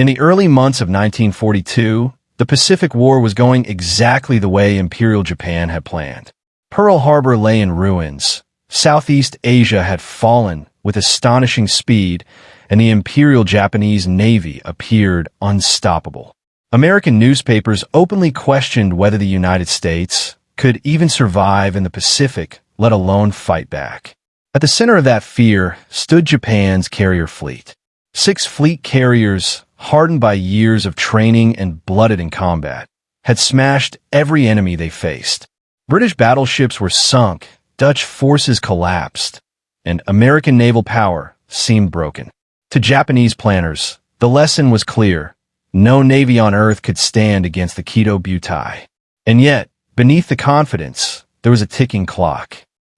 In the early months of 1942, the Pacific War was going exactly the way Imperial Japan had planned. Pearl Harbor lay in ruins, Southeast Asia had fallen with astonishing speed, and the Imperial Japanese Navy appeared unstoppable. American newspapers openly questioned whether the United States could even survive in the Pacific, let alone fight back. At the center of that fear stood Japan's carrier fleet. 6 fleet carriers, hardened by years of training and blooded in combat, had smashed every enemy they faced. British battleships were sunk, Dutch forces collapsed, and American naval power seemed broken. To Japanese planners, the lesson was clear. No navy on Earth could stand against the Kido Butai. And yet, beneath the confidence, there was a ticking clock.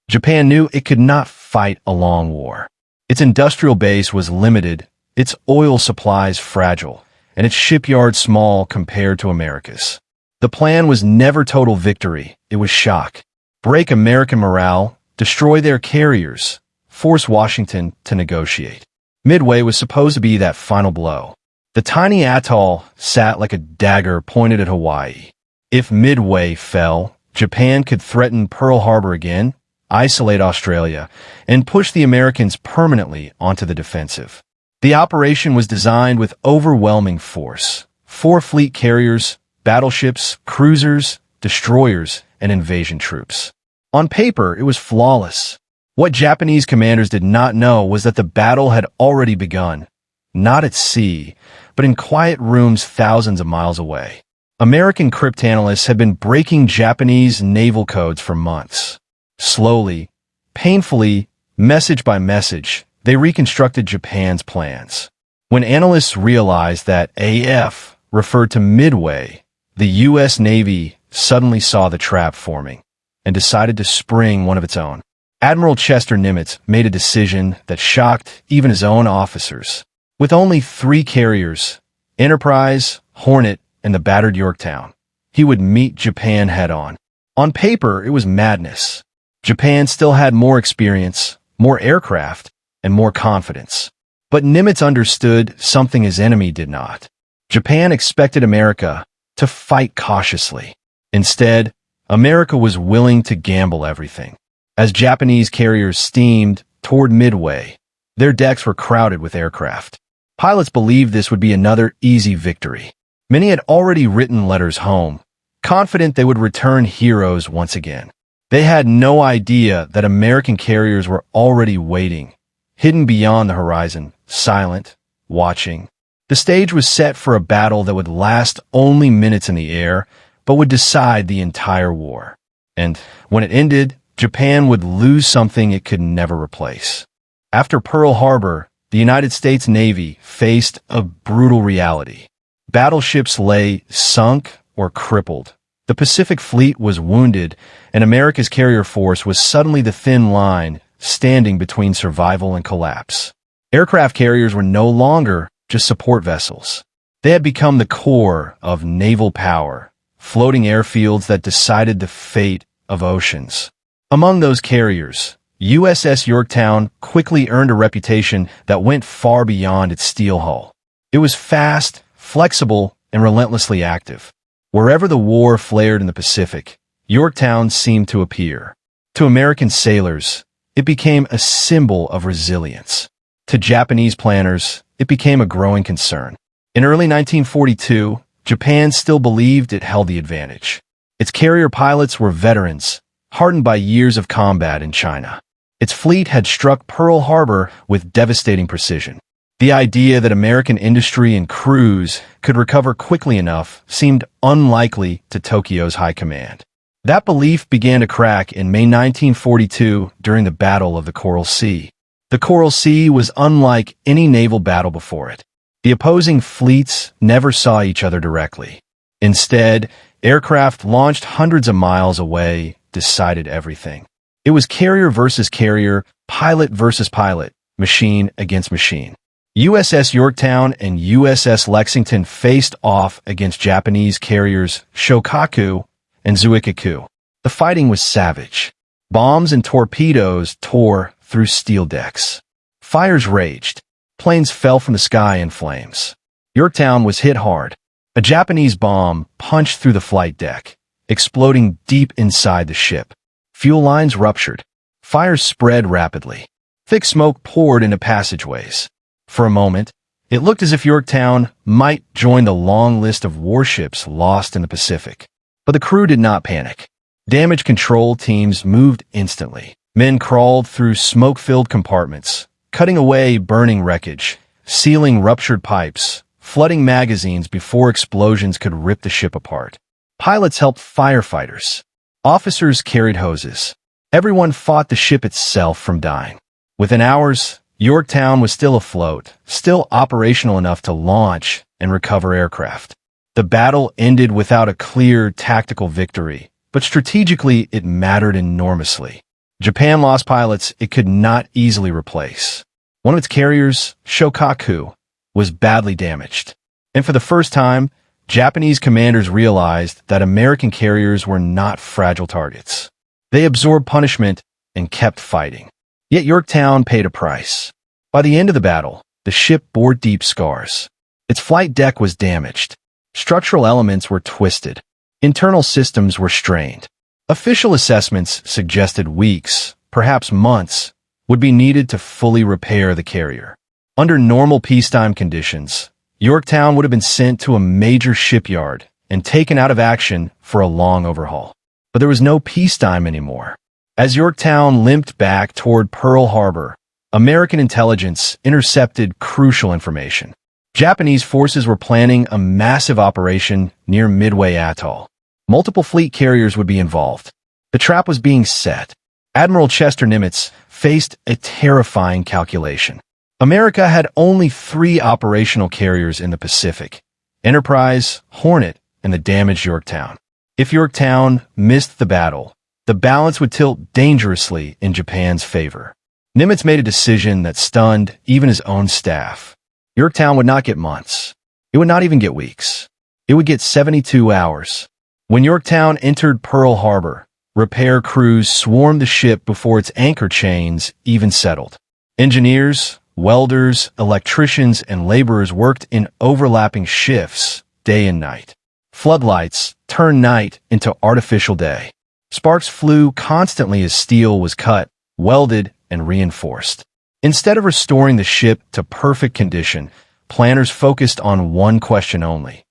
Japan knew it could not fight a long war. Its industrial base was limited, its oil supplies fragile, and its shipyards small compared to America's. The plan was never total victory, it was shock. Break American morale, destroy their carriers, force Washington to negotiate. Midway was supposed to be that final blow. The tiny atoll sat like a dagger pointed at Hawaii. If Midway fell, Japan could threaten Pearl Harbor again, isolate Australia, and push the Americans permanently onto the defensive. The operation was designed with overwhelming force. 4 fleet carriers, battleships, cruisers, destroyers, and invasion troops. On paper, it was flawless. What Japanese commanders did not know was that the battle had already begun, not at sea, but in quiet rooms thousands of miles away. American cryptanalysts had been breaking Japanese naval codes for months. Slowly, painfully, message by message, they reconstructed Japan's plans. When analysts realized that AF referred to Midway, the U.S. Navy suddenly saw the trap forming and decided to spring one of its own. Admiral Chester Nimitz made a decision that shocked even his own officers. With only 3 carriers, Enterprise, Hornet, and the battered Yorktown, he would meet Japan head-on. On paper, it was madness. Japan still had more experience, more aircraft, and more confidence. But Nimitz understood something his enemy did not. Japan expected America to fight cautiously. Instead, America was willing to gamble everything. As Japanese carriers steamed toward Midway, their decks were crowded with aircraft. Pilots believed this would be another easy victory. Many had already written letters home, confident they would return heroes once again. They had no idea that American carriers were already waiting, hidden beyond the horizon, silent, watching. The stage was set for a battle that would last only minutes in the air, but would decide the entire war. And when it ended, Japan would lose something it could never replace. After Pearl Harbor, the United States Navy faced a brutal reality. Battleships lay sunk or crippled. The Pacific Fleet was wounded, and America's carrier force was suddenly the thin line standing between survival and collapse. Aircraft carriers were no longer just support vessels. They had become the core of naval power, floating airfields that decided the fate of oceans. Among those carriers, USS Yorktown quickly earned a reputation that went far beyond its steel hull. It was fast, flexible, and relentlessly active. Wherever the war flared in the Pacific, Yorktown seemed to appear. To American sailors, it became a symbol of resilience. To Japanese planners, it became a growing concern. In early 1942, Japan still believed it held the advantage. Its carrier pilots were veterans, hardened by years of combat in China. Its fleet had struck Pearl Harbor with devastating precision. The idea that American industry and crews could recover quickly enough seemed unlikely to Tokyo's high command. That belief began to crack in May 1942 during the Battle of the Coral Sea. The Coral Sea was unlike any naval battle before it. The opposing fleets never saw each other directly. Instead, aircraft launched hundreds of miles away decided everything. It was carrier versus carrier, pilot versus pilot, machine against machine. USS Yorktown and USS Lexington faced off against Japanese carriers Shokaku and Zuikaku. The fighting was savage. Bombs and torpedoes tore through steel decks. Fires raged. Planes fell from the sky in flames. Yorktown was hit hard. A Japanese bomb punched through the flight deck, exploding deep inside the ship. Fuel lines ruptured. Fires spread rapidly. Thick smoke poured into passageways. For a moment, it looked as if Yorktown might join the long list of warships lost in the Pacific. But the crew did not panic. Damage control teams moved instantly. Men crawled through smoke-filled compartments, cutting away burning wreckage, sealing ruptured pipes, flooding magazines before explosions could rip the ship apart. Pilots helped firefighters. Officers carried hoses. Everyone fought the ship itself from dying. Within hours, Yorktown was still afloat, still operational enough to launch and recover aircraft. The battle ended without a clear tactical victory, but strategically it mattered enormously. Japan lost pilots it could not easily replace. One of its carriers, Shokaku, was badly damaged. And for the first time, Japanese commanders realized that American carriers were not fragile targets. They absorbed punishment and kept fighting. Yet Yorktown paid a price. By the end of the battle, the ship bore deep scars. Its flight deck was damaged. Structural elements were twisted. Internal systems were strained. Official assessments suggested weeks, perhaps months, would be needed to fully repair the carrier. Under normal peacetime conditions, Yorktown would have been sent to a major shipyard and taken out of action for a long overhaul. But there was no peacetime anymore. As Yorktown limped back toward Pearl Harbor, American intelligence intercepted crucial information. Japanese forces were planning a massive operation near Midway Atoll. Multiple fleet carriers would be involved. The trap was being set. Admiral Chester Nimitz faced a terrifying calculation. America had only 3 operational carriers in the Pacific: Enterprise, Hornet, and the damaged Yorktown. If Yorktown missed the battle, the balance would tilt dangerously in Japan's favor. Nimitz made a decision that stunned even his own staff. Yorktown would not get months. It would not even get weeks. It would get 72 hours. When Yorktown entered Pearl Harbor, repair crews swarmed the ship before its anchor chains even settled. Engineers, welders, electricians, and laborers worked in overlapping shifts, day and night. Floodlights turned night into artificial day. Sparks flew constantly as steel was cut, welded, and reinforced. Instead of restoring the ship to perfect condition, planners focused on one question only: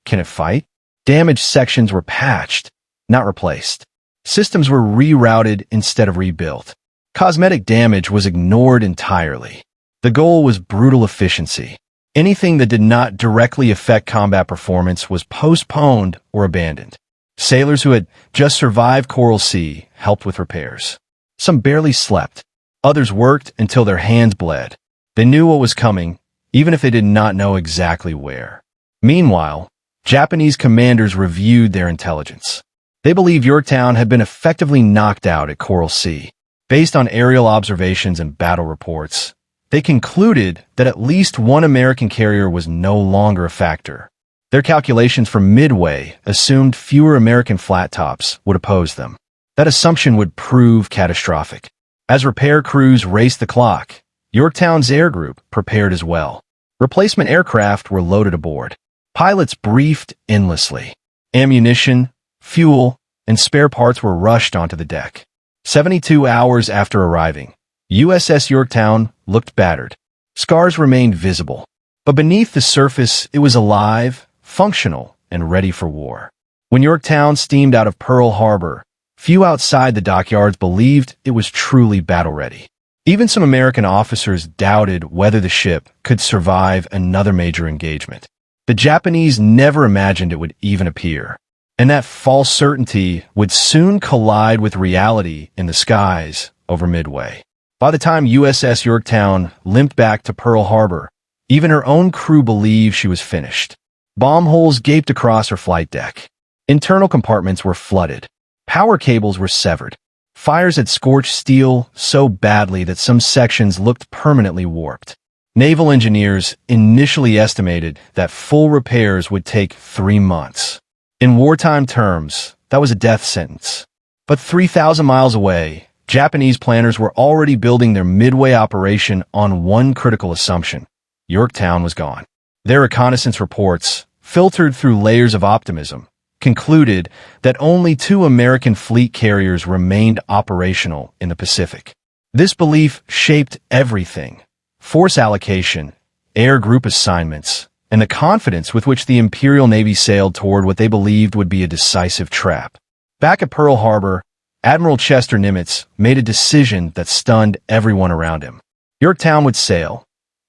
can it fight? Damaged sections were patched, not replaced. Systems were rerouted instead of rebuilt. Cosmetic damage was ignored entirely. The goal was brutal efficiency. Anything that did not directly affect combat performance was postponed or abandoned. Sailors who had just survived Coral Sea helped with repairs. Some barely slept. Others worked until their hands bled. They knew what was coming, even if they did not know exactly where. Meanwhile, Japanese commanders reviewed their intelligence. They believed Yorktown had been effectively knocked out at Coral Sea. Based on aerial observations and battle reports, they concluded that at least one American carrier was no longer a factor. Their calculations for Midway assumed fewer American flat tops would oppose them. That assumption would prove catastrophic. As repair crews raced the clock, Yorktown's air group prepared as well. Replacement aircraft were loaded aboard. Pilots briefed endlessly. Ammunition, fuel, and spare parts were rushed onto the deck. 72 hours after arriving, USS Yorktown looked battered. Scars remained visible, but beneath the surface it was alive, functional, and ready for war. When Yorktown steamed out of Pearl Harbor, few outside the dockyards believed it was truly battle-ready. Even some American officers doubted whether the ship could survive another major engagement. The Japanese never imagined it would even appear, and that false certainty would soon collide with reality in the skies over Midway. By the time USS Yorktown limped back to Pearl Harbor, even her own crew believed she was finished. Bomb holes gaped across her flight deck. Internal compartments were flooded. Power cables were severed. Fires had scorched steel so badly that some sections looked permanently warped. Naval engineers initially estimated that full repairs would take 3 months. In wartime terms, that was a death sentence. But 3,000 miles away, Japanese planners were already building their Midway operation on one critical assumption: Yorktown was gone. Their reconnaissance reports, filtered through layers of optimism, concluded that only 2 American fleet carriers remained operational in the Pacific. This belief shaped everything: force allocation, air group assignments, and the confidence with which the Imperial Navy sailed toward what they believed would be a decisive trap. Back at Pearl Harbor, Admiral Chester Nimitz made a decision that stunned everyone around him. Yorktown would sail,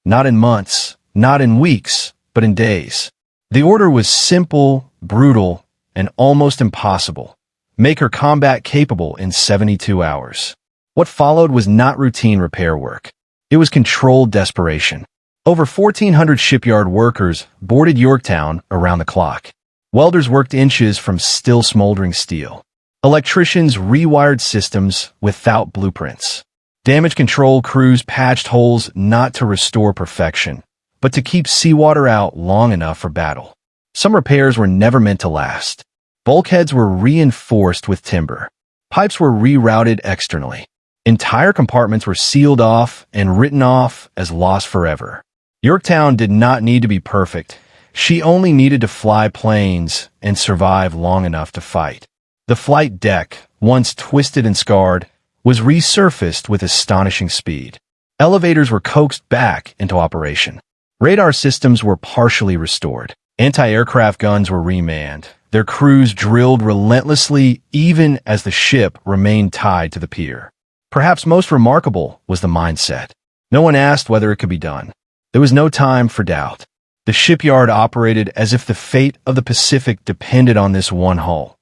not in months, not in weeks, but in days. The order was simple, brutal, and almost impossible: make her combat capable in 72 hours. What followed was not routine repair work. It was controlled desperation. Over 1,400 shipyard workers boarded Yorktown around the clock. Welders worked inches from still smoldering steel. Electricians rewired systems without blueprints. Damage control crews patched holes not to restore perfection, but to keep seawater out long enough for battle. Some repairs were never meant to last. Bulkheads were reinforced with timber. Pipes were rerouted externally. Entire compartments were sealed off and written off as lost forever. Yorktown did not need to be perfect. She only needed to fly planes and survive long enough to fight. The flight deck, once twisted and scarred, was resurfaced with astonishing speed. Elevators were coaxed back into operation. Radar systems were partially restored. Anti-aircraft guns were remanned. Their crews drilled relentlessly even as the ship remained tied to the pier. Perhaps most remarkable was the mindset. No one asked whether it could be done. There was no time for doubt. The shipyard operated as if the fate of the Pacific depended on this one hull.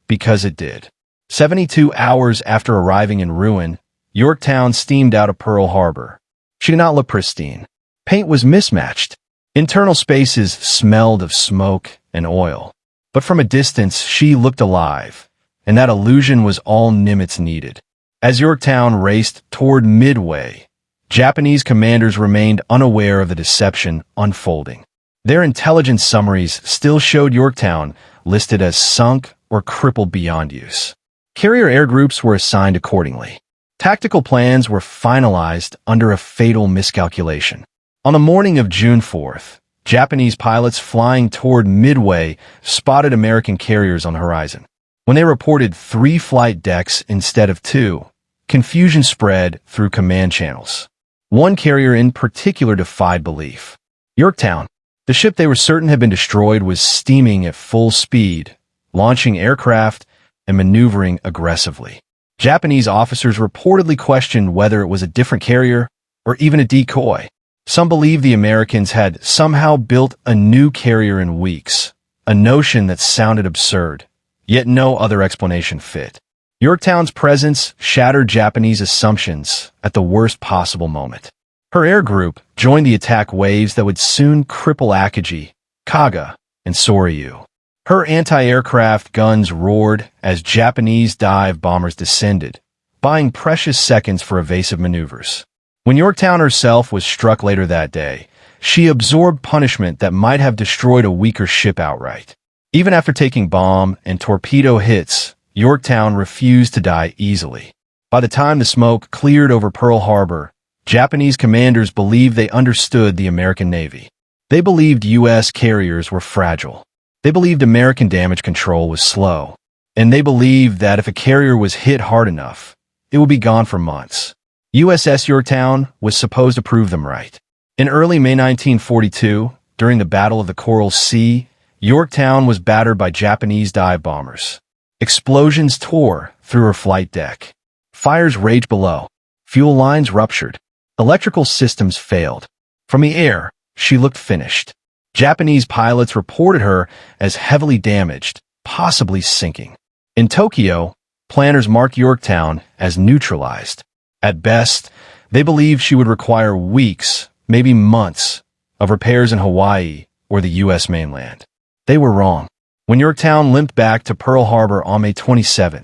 Because it did. 72 hours after arriving in ruin, Yorktown steamed out of Pearl Harbor. She did not look pristine. Paint was mismatched. Internal spaces smelled of smoke and oil. But from a distance, she looked alive, and that illusion was all Nimitz needed. As Yorktown raced toward Midway, Japanese commanders remained unaware of the deception unfolding. Their intelligence summaries still showed Yorktown listed as sunk or crippled beyond use. Carrier air groups were assigned accordingly. Tactical plans were finalized under a fatal miscalculation. On the morning of June 4th, Japanese pilots flying toward Midway spotted American carriers on the horizon. When they reported 3 flight decks instead of 2, confusion spread through command channels. One carrier in particular defied belief. Yorktown, the ship they were certain had been destroyed, was steaming at full speed, launching aircraft and maneuvering aggressively. Japanese officers reportedly questioned whether it was a different carrier or even a decoy. Some believed the Americans had somehow built a new carrier in weeks, a notion that sounded absurd, yet no other explanation fit. Yorktown's presence shattered Japanese assumptions at the worst possible moment. Her air group joined the attack waves that would soon cripple Akagi, Kaga, and Soryu. Her anti-aircraft guns roared as Japanese dive bombers descended, buying precious seconds for evasive maneuvers. When Yorktown herself was struck later that day, she absorbed punishment that might have destroyed a weaker ship outright. Even after taking bomb and torpedo hits, Yorktown refused to die easily. By the time the smoke cleared over Pearl Harbor, Japanese commanders believed they understood the American Navy. They believed U.S. carriers were fragile. They believed American damage control was slow. And they believed that if a carrier was hit hard enough, it would be gone for months. USS Yorktown was supposed to prove them right. In early May 1942, during the Battle of the Coral Sea, Yorktown was battered by Japanese dive bombers. Explosions tore through her flight deck. Fires raged below. Fuel lines ruptured. Electrical systems failed. From the air, she looked finished. Japanese pilots reported her as heavily damaged, possibly sinking. In Tokyo, planners marked Yorktown as neutralized. At best, they believed she would require weeks, maybe months, of repairs in Hawaii or the U.S. mainland. They were wrong. When Yorktown limped back to Pearl Harbor on May 27,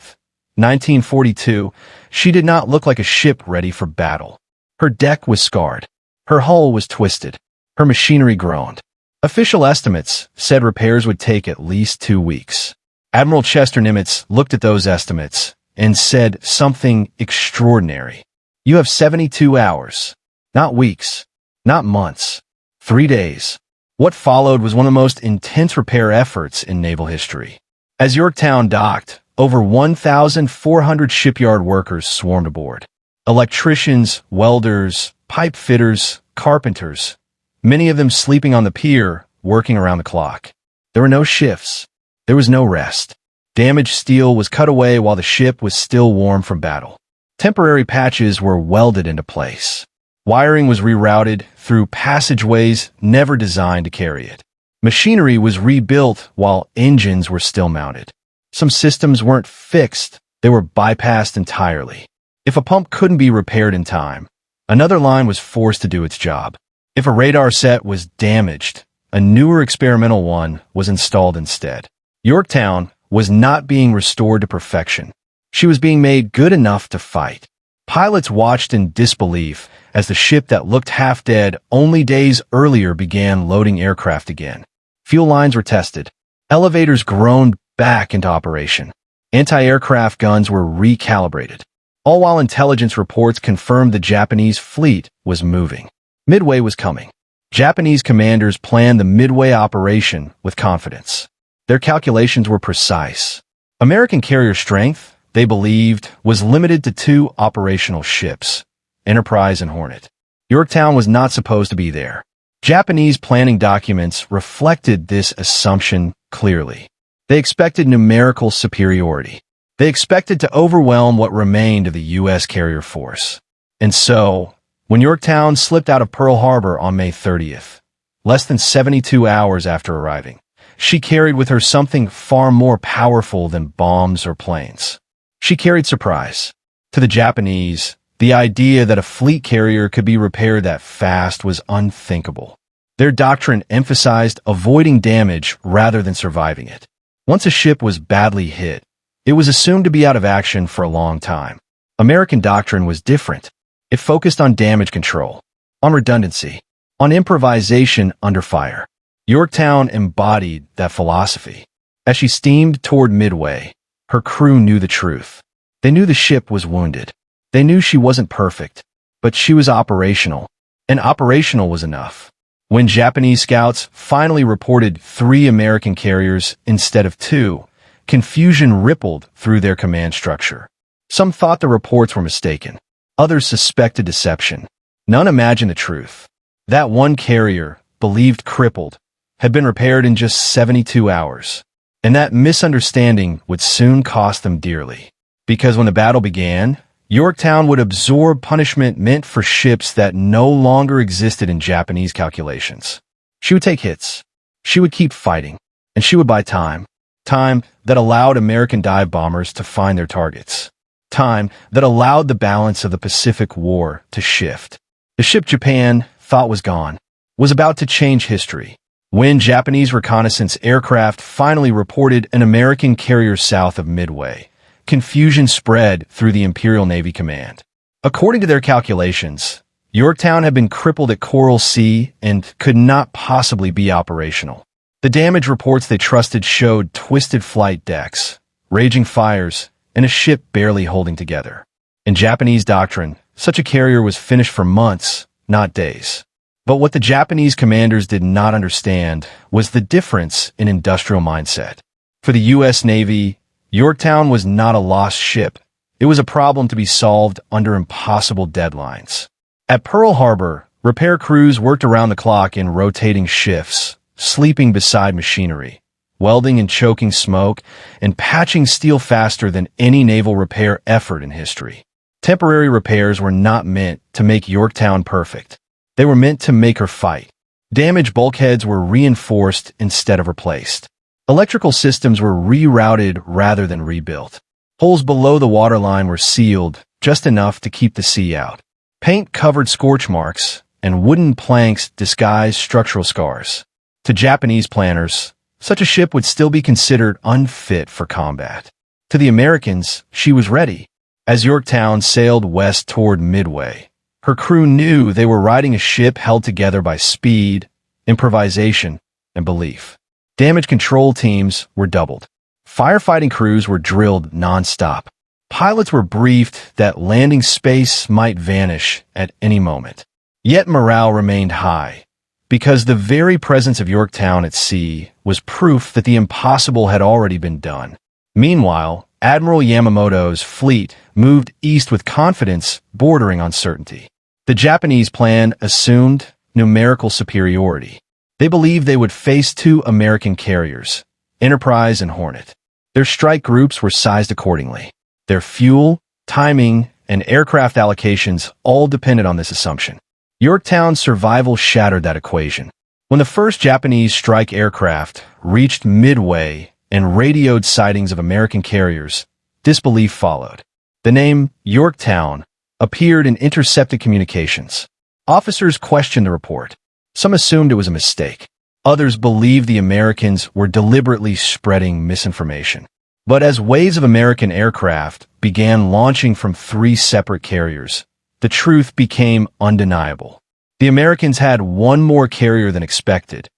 1942, she did not look like a ship ready for battle. Her deck was scarred. Her hull was twisted. Her machinery groaned. Official estimates said repairs would take at least 2 weeks. Admiral Chester Nimitz looked at those estimates and said something extraordinary. You have 72 hours. Not weeks. Not months. 3 days. What followed was one of the most intense repair efforts in naval history. As Yorktown docked, over 1,400 shipyard workers swarmed aboard. Electricians, welders, pipe fitters, carpenters, many of them sleeping on the pier, working around the clock. There were no shifts. There was no rest. Damaged steel was cut away while the ship was still warm from battle. Temporary patches were welded into place. Wiring was rerouted through passageways never designed to carry it. Machinery was rebuilt while engines were still mounted. Some systems weren't fixed, they were bypassed entirely. If a pump couldn't be repaired in time, another line was forced to do its job. If a radar set was damaged, a newer experimental one was installed instead. Yorktown was not being restored to perfection. She was being made good enough to fight. Pilots watched in disbelief as the ship that looked half dead only days earlier began loading aircraft again. Fuel lines were tested. Elevators groaned back into operation. Anti-aircraft guns were recalibrated. All while intelligence reports confirmed the Japanese fleet was moving. Midway was coming. Japanese commanders planned the Midway operation with confidence. Their calculations were precise. American carrier strength, they believed, was limited to 2 operational ships, Enterprise and Hornet. Yorktown was not supposed to be there. Japanese planning documents reflected this assumption clearly. They expected numerical superiority. They expected to overwhelm what remained of the U.S. carrier force. And so, when Yorktown slipped out of Pearl Harbor on May 30th, less than 72 hours after arriving, she carried with her something far more powerful than bombs or planes. She carried surprise. To the Japanese, the idea that a fleet carrier could be repaired that fast was unthinkable. Their doctrine emphasized avoiding damage rather than surviving it. Once a ship was badly hit, it was assumed to be out of action for a long time. American doctrine was different. It focused on damage control, on redundancy, on improvisation under fire. Yorktown embodied that philosophy. As she steamed toward Midway, her crew knew the truth. They knew the ship was wounded. They knew she wasn't perfect, but she was operational, and operational was enough. When Japanese scouts finally reported 3 American carriers instead of 2, confusion rippled through their command structure. Some thought the reports were mistaken. Others suspected deception. None imagined the truth. That one carrier, believed crippled, had been repaired in just 72 hours. And that misunderstanding would soon cost them dearly. Because when the battle began, Yorktown would absorb punishment meant for ships that no longer existed in Japanese calculations. She would take hits. She would keep fighting. And she would buy time. Time that allowed American dive bombers to find their targets. Time that allowed the balance of the Pacific War to shift. The ship Japan thought was gone was about to change history. When Japanese reconnaissance aircraft finally reported an American carrier south of Midway, confusion spread through the Imperial Navy Command. According to their calculations, Yorktown had been crippled at Coral Sea and could not possibly be operational. The damage reports they trusted showed twisted flight decks, raging fires, and a ship barely holding together. In Japanese doctrine, such a carrier was finished for months, not days. But what the Japanese commanders did not understand was the difference in industrial mindset. For the U.S. Navy, Yorktown was not a lost ship. It was a problem to be solved under impossible deadlines. At Pearl Harbor, repair crews worked around the clock in rotating shifts, sleeping beside machinery, welding and choking smoke, and patching steel faster than any naval repair effort in history. Temporary repairs were not meant to make Yorktown perfect. They were meant to make her fight. Damaged bulkheads were reinforced instead of replaced. Electrical systems were rerouted rather than rebuilt. Holes below the waterline were sealed, just enough to keep the sea out. Paint covered scorch marks, and wooden planks disguised structural scars. To Japanese planners, such a ship would still be considered unfit for combat. To the Americans, she was ready. As Yorktown sailed west toward Midway, her crew knew they were riding a ship held together by speed, improvisation, and belief. Damage control teams were doubled. Firefighting crews were drilled nonstop. Pilots were briefed that landing space might vanish at any moment. Yet morale remained high. because the very presence of Yorktown at sea was proof that the impossible had already been done. Meanwhile, Admiral Yamamoto's fleet moved east with confidence bordering on certainty. The Japanese plan assumed numerical superiority. They believed they would face two American carriers, Enterprise and Hornet. Their strike groups were sized accordingly. Their fuel, timing, and aircraft allocations all depended on this assumption. Yorktown's survival shattered that equation. When the first Japanese strike aircraft reached Midway and radioed sightings of American carriers, disbelief followed. The name Yorktown appeared in intercepted communications. Officers questioned the report. Some assumed it was a mistake. Others believed the Americans were deliberately spreading misinformation. But as waves of American aircraft began launching from three separate carriers, the truth became undeniable. The Americans had one more carrier than expected,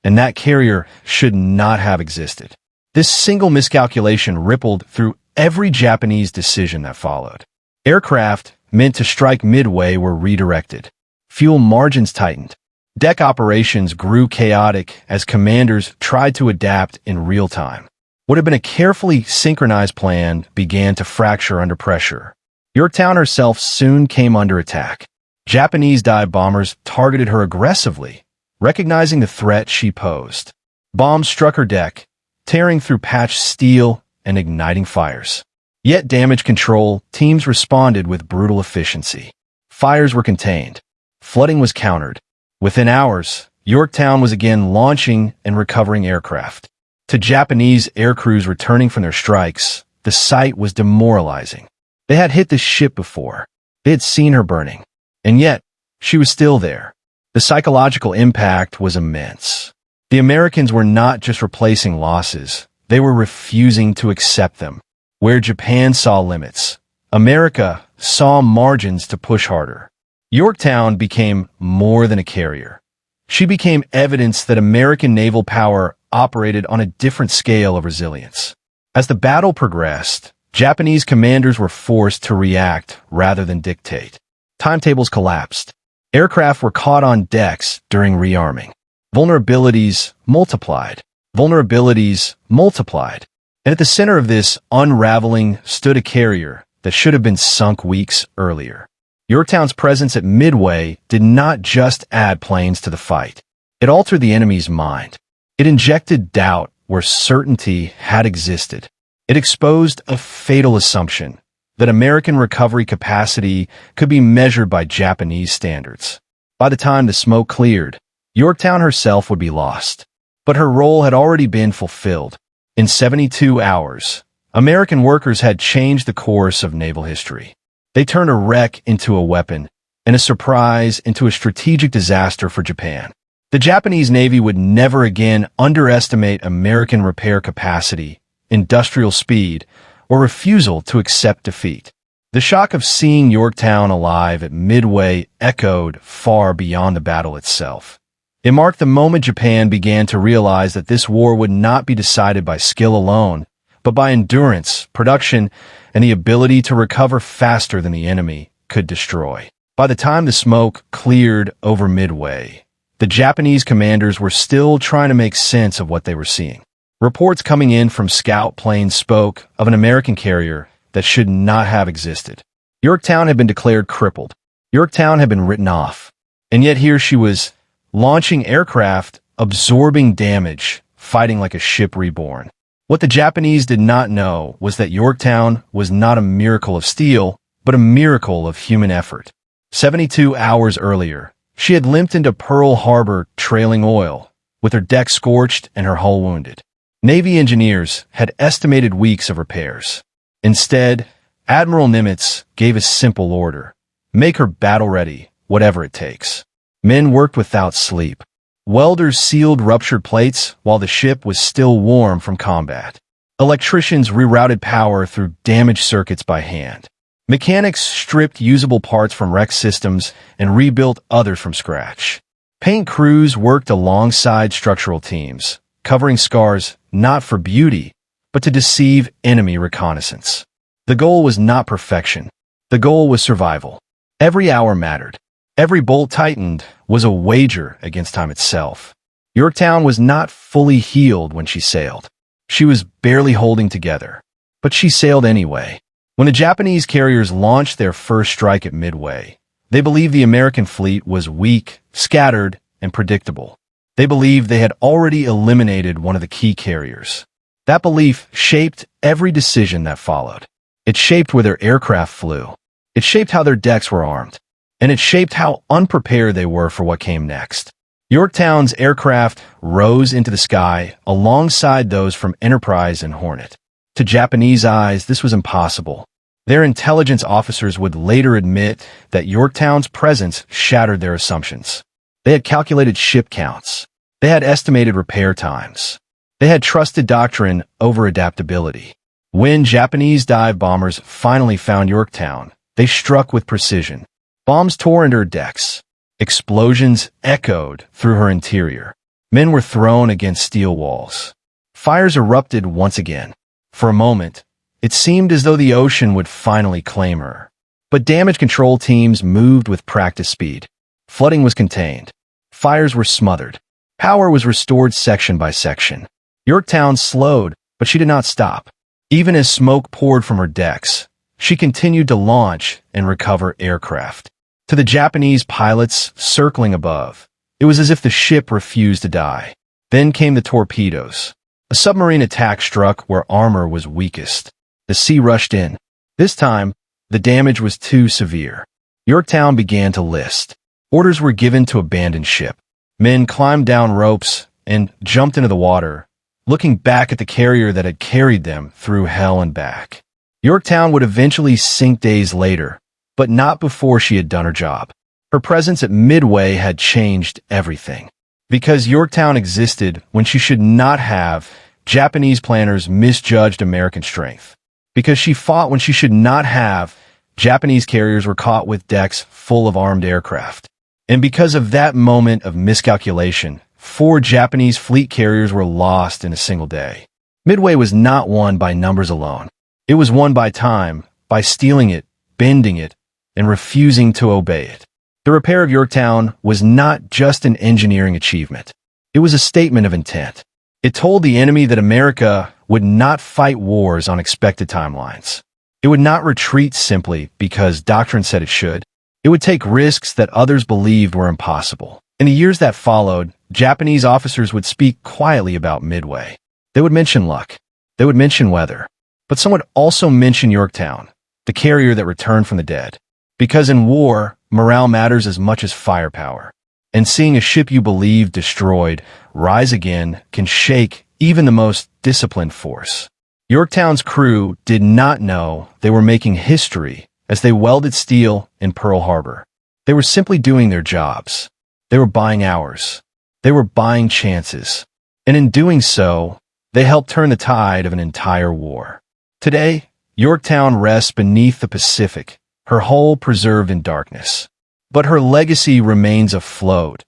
and that carrier should not have existed. This single miscalculation rippled through every Japanese decision that followed. Aircraft meant to strike Midway were redirected. Fuel margins tightened. Deck operations grew chaotic as commanders tried to adapt in real time. What had been a carefully synchronized plan began to fracture under pressure. Yorktown herself soon came under attack. Japanese dive bombers targeted her aggressively, recognizing the threat she posed. Bombs struck her deck, tearing through patched steel and igniting fires. Yet damage control teams responded with brutal efficiency. Fires were contained. Flooding was countered. Within hours, Yorktown was again launching and recovering aircraft. To Japanese aircrews returning from their strikes, the sight was demoralizing. They had hit the ship before. They had seen her burning. And yet, she was still there. The psychological impact was immense. The Americans were not just replacing losses. They were refusing to accept them. Where Japan saw limits, America saw margins to push harder. Yorktown became more than a carrier. She became evidence that American naval power operated on a different scale of resilience. As the battle progressed, Japanese commanders were forced to react rather than dictate. Timetables collapsed. Aircraft were caught on decks during rearming. Vulnerabilities multiplied. Vulnerabilities multiplied. And at the center of this unraveling stood a carrier that should have been sunk weeks earlier. Yorktown's presence at Midway did not just add planes to the fight. It altered the enemy's mind. It injected doubt where certainty had existed. It exposed a fatal assumption that American recovery capacity could be measured by Japanese standards. By the time the smoke cleared, Yorktown herself would be lost. But her role had already been fulfilled. In 72 hours, American workers had changed the course of naval history. They turned a wreck into a weapon, and a surprise into a strategic disaster for Japan. The Japanese Navy would never again underestimate American repair capacity, industrial speed, or refusal to accept defeat. The shock of seeing Yorktown alive at Midway echoed far beyond the battle itself. It marked the moment Japan began to realize that this war would not be decided by skill alone, but by endurance, production, and the ability to recover faster than the enemy could destroy. By the time the smoke cleared over Midway, the Japanese commanders were still trying to make sense of what they were seeing. Reports coming in from scout planes spoke of an American carrier that should not have existed. Yorktown had been declared crippled. Yorktown had been written off. And yet here she was, launching aircraft, absorbing damage, fighting like a ship reborn. What the Japanese did not know was that Yorktown was not a miracle of steel, but a miracle of human effort. 72 hours earlier, she had limped into Pearl Harbor trailing oil, with her deck scorched and her hull wounded. Navy engineers had estimated weeks of repairs. Instead, Admiral Nimitz gave a simple order: make her battle ready, whatever it takes. Men worked without sleep. Welders sealed ruptured plates while the ship was still warm from combat. Electricians rerouted power through damaged circuits by hand. Mechanics stripped usable parts from wrecked systems and rebuilt others from scratch. Paint crews worked alongside structural teams, covering scars not for beauty, but to deceive enemy reconnaissance. The goal was not perfection. The goal was survival. Every hour mattered. Every bolt tightened was a wager against time itself. Yorktown was not fully healed when she sailed. She was barely holding together, but she sailed anyway. When the Japanese carriers launched their first strike at Midway, they believed the American fleet was weak, scattered, and predictable. They believed they had already eliminated one of the key carriers. That belief shaped every decision that followed. It shaped where their aircraft flew. It shaped how their decks were armed. And it shaped how unprepared they were for what came next. Yorktown's aircraft rose into the sky alongside those from Enterprise and Hornet. To Japanese eyes, this was impossible. Their intelligence officers would later admit that Yorktown's presence shattered their assumptions. They had calculated ship counts. They had estimated repair times. They had trusted doctrine over adaptability. When Japanese dive bombers finally found Yorktown, they struck with precision. Bombs tore into her decks. Explosions echoed through her interior. Men were thrown against steel walls. Fires erupted once again. For a moment, it seemed as though the ocean would finally claim her. But damage control teams moved with practice speed. Flooding was contained. Fires were smothered. Power was restored section by section. Yorktown slowed, but she did not stop. Even as smoke poured from her decks, she continued to launch and recover aircraft. To the Japanese pilots circling above, it was as if the ship refused to die. Then came the torpedoes. A submarine attack struck where armor was weakest. The sea rushed in. This time, the damage was too severe. Yorktown began to list. Orders were given to abandon ship. Men climbed down ropes and jumped into the water, looking back at the carrier that had carried them through hell and back. Yorktown would eventually sink days later, but not before she had done her job. Her presence at Midway had changed everything. Because Yorktown existed when she should not have, Japanese planners misjudged American strength. Because she fought when she should not have, Japanese carriers were caught with decks full of armed aircraft. And because of that moment of miscalculation, 4 Japanese fleet carriers were lost in a single day. Midway was not won by numbers alone. It was won by time, by stealing it, bending it, and refusing to obey it. The repair of Yorktown was not just an engineering achievement. It was a statement of intent. It told the enemy that America would not fight wars on expected timelines. It would not retreat simply because doctrine said it should. It would take risks that others believed were impossible. In the years that followed, Japanese officers would speak quietly about Midway. They would mention luck. They would mention weather. But some would also mention Yorktown, the carrier that returned from the dead. Because in war, morale matters as much as firepower. And seeing a ship you believe destroyed rise again can shake even the most disciplined force. Yorktown's crew did not know they were making history as they welded steel in Pearl Harbor. They were simply doing their jobs. They were buying hours. They were buying chances. And in doing so, they helped turn the tide of an entire war. Today, Yorktown rests beneath the Pacific, her hull preserved in darkness. But her legacy remains afloat.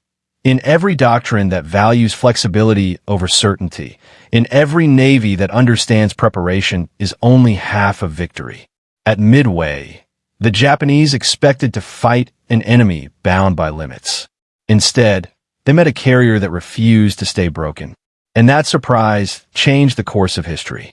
In every doctrine that values flexibility over certainty, in every navy that understands preparation is only half of victory. At Midway, the Japanese expected to fight an enemy bound by limits. Instead, they met a carrier that refused to stay broken. And that surprise changed the course of history.